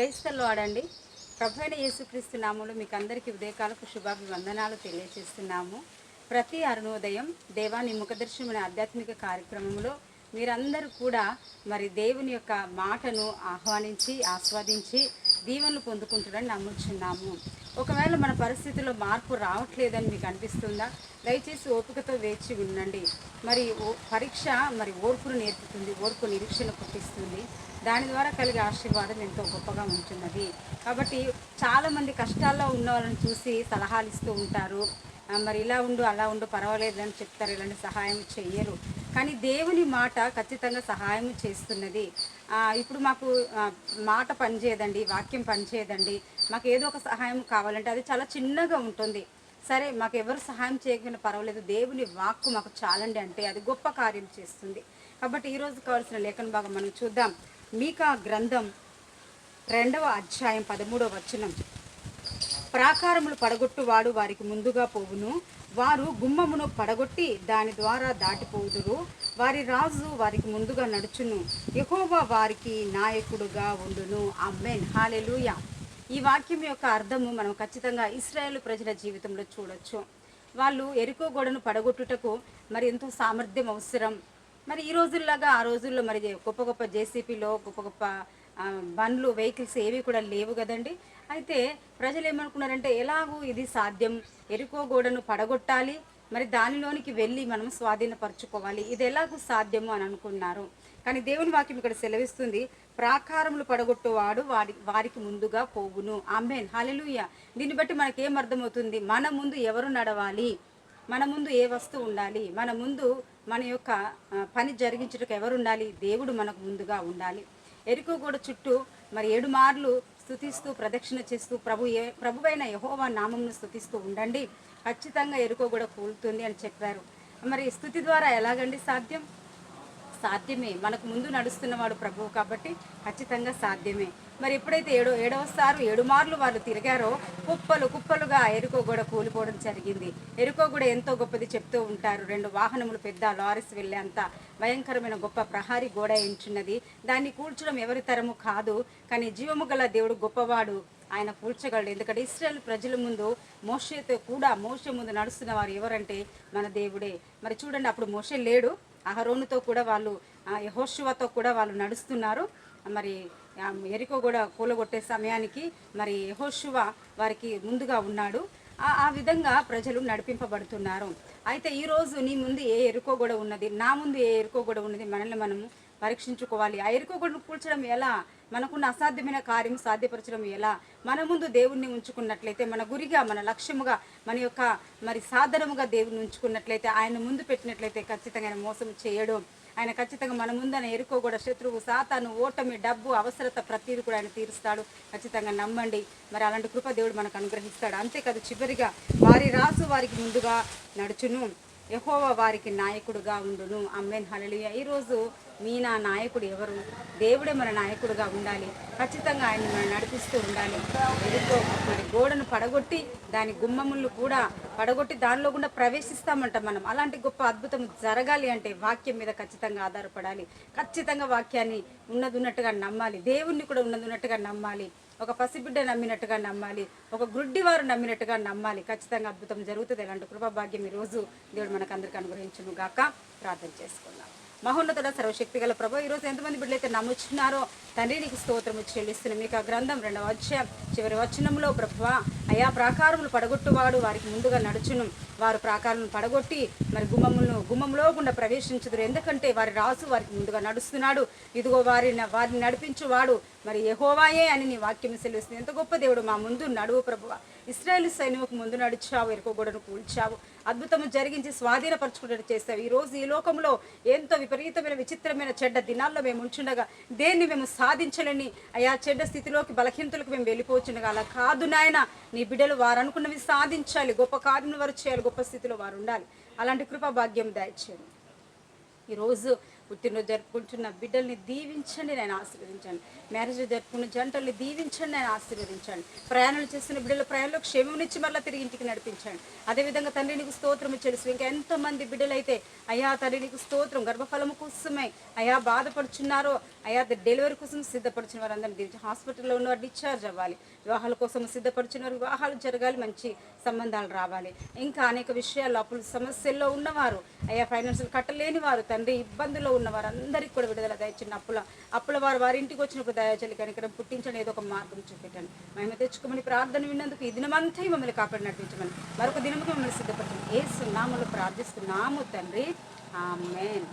Praise the lord అండి. ప్రభువైన యేసుక్రీస్తు నామములో మీకు అందరికీ ఉదయకాలపు శుభాభివందనాలు తెలియజేస్తున్నాము. ప్రతి అరుణోదయం దేవాని ముఖదర్శనమైన ఆధ్యాత్మిక కార్యక్రమంలో మీరందరూ కూడా మరి దేవుని యొక్క మాటను ఆస్వాదించి దీవెనలు పొందుకుంటారని నమ్ముచున్నాము. ఒకవేళ మన పరిస్థితుల్లో మార్పు రావట్లేదని మీకు అనిపిస్తుందా? దయచేసి ఓపికతో వేచి ఉండండి. మరి పరీక్ష మరి ఓర్పును నేర్పుతుంది, ఓర్పు నిరీక్షణ పుట్టిస్తుంది. దాని ద్వారా కలిగే ఆశీర్వాదం ఎంతో గొప్పగా ఉంటున్నది. కాబట్టి చాలామంది కష్టాల్లో ఉన్న వాళ్ళని చూసి సలహాలు ఇస్తూ ఉంటారు. మరి ఇలా ఉండు అలా ఉండు పర్వాలేదు అని చెప్తారు, ఇలాంటి సహాయం చెయ్యరు. కానీ దేవుని మాట ఖచ్చితంగా సహాయం చేస్తున్నది. ఇప్పుడు మాకు మాట పనిచేయదండి, వాక్యం పనిచేయదండి, మాకు ఏదో ఒక సహాయం కావాలంటే అది చాలా చిన్నగా ఉంటుంది. సరే మాకు ఎవరు సహాయం చేయకపోయినా పర్వాలేదు, దేవుని వాక్కు మాకు చాలండి అంటే అది గొప్ప కార్యం చేస్తుంది. కాబట్టి ఈరోజు కావాల్సిన లేఖన భాగం మనం చూద్దాం. మీకా గ్రంథం 2వ అధ్యాయం 13వ వచనం. ప్రాకారములు పడగొట్టువాడు వారికి ముందుగా పోవును, వారు గుమ్మమును పడగొట్టి దాని ద్వారా దాటిపోదురు, వారి రాజు వారికి ముందుగా నడుచును, యెహోవా వారికి నాయకుడుగా ఉండును. ఆమేన్, హల్లెలూయా. ఈ వాక్యం యొక్క అర్థము మనం ఖచ్చితంగా ఇశ్రాయేలు ప్రజల జీవితంలో చూడొచ్చు. వాళ్ళు ఎరికో గోడను పడగొట్టుటకు మరి ఎంతో సామర్థ్యం అవసరం. మరి ఈ రోజుల్లాగా ఆ రోజుల్లో మరి గొప్ప గొప్ప జేసీపీలో గొప్ప గొప్ప బండ్లు వెహికల్స్ ఏవి కూడా లేవు కదండి. అయితే ప్రజలు ఏమనుకున్నారంటే ఎలాగూ ఇది సాధ్యం, ఎరుకో గోడను పడగొట్టాలి, మరి దానిలోనికి వెళ్ళి మనం స్వాధీనపరచుకోవాలి, ఇది ఎలాగూ సాధ్యము అని అనుకున్నారు. కానీ దేవుని వాక్యం ఇక్కడ సెలవిస్తుంది, ప్రాకారములు పడగొట్టువాడు వారికి ముందుగా పోవును. ఆమేన్, హల్లెలూయా. దీన్ని బట్టి మనకేం అర్థమవుతుంది? మన ముందు ఎవరు నడవాలి, మన ముందు ఏ వస్తువు ఉండాలి, మన ముందు మన యొక్క పని జరిగించుటకు ఎవరు ఉండాలి? దేవుడు మనకు ముందుగా ఉండాలి. ఎరికో గోడ చుట్టూ మరి 7 మార్లు స్తుతిస్తూ ప్రదక్షిణ చేస్తూ ప్రభువైన యెహోవా నామమును స్తుతిస్తూ ఉండండి, ఖచ్చితంగా ఎరికో గోడ కూలుతుంది అని చెప్పారు. మరి స్తుతి ద్వారా ఎలాగండి సాధ్యం? సాధ్యమే. మనకు ముందు నడుస్తున్నవాడు ప్రభువు కాబట్టి ఖచ్చితంగా సాధ్యమే. మరి ఎప్పుడైతే ఏడవసారి 7 మార్లు వాళ్ళు తిరిగారో కుప్పలుగా ఎరుకో గోడ కూలిపోవడం జరిగింది. ఎరుకో గోడ ఎంతో గొప్పది చెప్తూ ఉంటారు. 2 వాహనములు పెద్ద లారీస్ వెళ్ళేంత భయంకరమైన గొప్ప ప్రహారీ గోడ ఎంచున్నది. దాన్ని కూల్చడం ఎవరి తరము కాదు, కానీ జీవము గల దేవుడు గొప్పవాడు, ఆయన కూల్చగలడు. ఎందుకంటే ఇశ్రాయేలు ప్రజల ముందు మోషే ముందు నడుస్తున్న వారు ఎవరంటే మన దేవుడే. మరి చూడండి, అప్పుడు మోషే లేడు, అహరోనుతో కూడా వాళ్ళు యెహోషువతో కూడా వాళ్ళు నడుస్తున్నారు. మరి ఎరికో కూడా కూలగొట్టే సమయానికి మరి యెహోషువ వారికి ముందుగా ఉన్నాడు. ఆ విధంగా ప్రజలు నడిపింపబడుతున్నారు. అయితే ఈరోజు నీ ముందు ఏ ఎరుకో కూడా ఉన్నది, నా ముందు ఏ ఎరుకో కూడా ఉన్నది, మనల్ని మనము పరీక్షించుకోవాలి. ఆ ఎరుకో గోడను కూల్చడం ఎలా? మనకున్న అసాధ్యమైన కార్యం సాధ్యపరచడం ఎలా? మన ముందు దేవుణ్ణి ఉంచుకున్నట్లయితే, మన గురిగా మన లక్ష్యముగా మన యొక్క మరి సాధనముగా దేవుణ్ణి ఉంచుకున్నట్లయితే, ఆయన ముందు పెట్టినట్లయితే ఖచ్చితంగా ఆయన మోసం చేయడం. ఆయన ఖచ్చితంగా మన ముందన ఎరుకో కూడా శత్రువు సాతాను ఓటమి డబ్బు అవసరత ప్రతిదీ కూడా ఆయన తీరుస్తాడు. ఖచ్చితంగా నమ్మండి. మరి అలాంటి కృప దేవుడు మనకు అనుగ్రహిస్తాడు. అంతేకాదు చివరిగా వారి రాజు వారికి ముందుగా నడుచును, యెహోవా వారికి నాయకుడుగా ఉండును. ఆమేన్, హల్లెలూయా. ఈరోజు నా నాయకుడు ఎవరు? దేవుడే మన నాయకుడుగా ఉండాలి. ఖచ్చితంగా ఆయన్ని మనం నడిపిస్తూ ఉండాలి. ఎదుర్కో మరి గోడను పడగొట్టి దాని గుమ్మములు కూడా పడగొట్టి దానిలో కూడా ప్రవేశిస్తామంట మనం. అలాంటి గొప్ప అద్భుతం జరగాలి అంటే వాక్యం మీద ఖచ్చితంగా ఆధారపడాలి. ఖచ్చితంగా వాక్యాన్ని ఉన్నట్టుగా నమ్మాలి, దేవుణ్ణి కూడా ఉన్నట్టుగా నమ్మాలి, ఒక పసిబిడ్డ నమ్మినట్టుగా నమ్మాలి, ఒక గుడ్డివారు నమ్మినట్టుగా నమ్మాలి. ఖచ్చితంగా అద్భుతం జరుగుతుంది. ఎలాంటి కృపాభాగ్యం ఈరోజు దేవుడు మనకు అందరికీ అనుగ్రహించును గాక. ప్రార్థన చేసుకుందాం. మహోన్నతుడ సర్వశక్తి గల ప్రభు, ఈరోజు ఎంతమంది బిడ్డలైతే నమ్ముచున్నారో తండ్రి నీకు స్తోత్రము చెల్లిస్తున్నాం. మీకు ఆ గ్రంథం 2వ అధ్యాయం చివరి వచనంలో ప్రభువా, అయా ప్రాకారములు పడగొట్టువాడు వారికి ముందుగా నడుచును, వారు ప్రాకారములను పడగొట్టి మరి గుమ్మంలో గుండా ప్రవేశించుదురు, ఎందుకంటే వారి రాజు వారికి ముందుగా నడుస్తున్నాడు, ఇదిగో వారిని నడిపించువాడు మరి యెహోవాయే అని నీ వాక్యం సెలవిస్తుంది. ఎంత గొప్ప దేవుడు మా ముందు నడువు ప్రభువా. ఇశ్రాయేలు సైన్యముకు ముందు నడిచావు, ఎరుకో గోడను కూల్చావు, అద్భుతము జరిగించి స్వాధీనపరచుకున్నట్టు చేస్తావు. ఈరోజు ఈ లోకంలో ఎంతో విపరీతమైన విచిత్రమైన చెడ్డ దినాల్లో మేము ఉంచుండగా దేన్ని మేము సాధించలేని అయా చెడ్డ స్థితిలోకి బలహీనతలకు మేము వెళ్ళిపోతుండగా, అలా కాదు నాయన, నీ బిడ్డలు వారు అనుకున్నవి సాధించాలి, గొప్ప కార్యం వారు చేయాలి, గొప్ప స్థితిలో వారు ఉండాలి. అలాంటి కృపా భాగ్యం దయచేయండి. ఈరోజు పుట్టినరోజు జరుపుకుంటున్న బిడ్డల్ని దీవించండి, నేను ఆశీర్వదించండి. మ్యారేజ్ జరుపుకున్న జంటల్ని దీవించండి, నేను ఆశీర్వదించండి. ప్రయాణాలు చేస్తున్న బిడ్డల ప్రయాణంలో క్షేమమునిచ్చి మరలా తిరిగి ఇంటికి నడిపించండి. అదేవిధంగా తండ్రి నీకు స్తోత్రం చెల్లిస్తూ ఇంకా ఎంతమంది బిడ్డలైతే అయ్యా తండ్రి నీకు స్తోత్రం గర్భఫలము కోసమై అయ్యా బాధపడుచున్నారో, అయ్యా డెలివరీ కోసం సిద్ధపడుచున్న వారందరినీ దీవించి, హాస్పిటల్లో ఉన్నవారు డిశ్చార్జ్ అవ్వాలి, వివాహాల కోసం సిద్ధపడుచున్న వారు వివాహాలు జరగాలి, మంచి సంబంధాలు రావాలి. ఇంకా అనేక విషయాల్లో అప్పుల సమస్యల్లో ఉన్నవారు, అయ్యా ఫైనాన్షియల్ కట్టలేని వారు, తండ్రి ఇబ్బందుల్లో ఉన్నవారు అందరికీ కూడా విడుదల దయచండి. అప్పుల వారి ఇంటికి వచ్చినప్పుడు దయచలి కనికరం పుట్టించండి, ఏదో ఒక మార్గం చూపెట్టండి. మేము తెచ్చుకోమని ప్రార్థన విన్నందుకు ఈ దినమంతా మమ్మల్ని కాపాడి నడిపించమని, మరొక దినముకి మమ్మల్ని సిద్ధపరచండి. యేసు నామములో ప్రార్థిస్తున్నాము తండ్రి, ఆమేన్.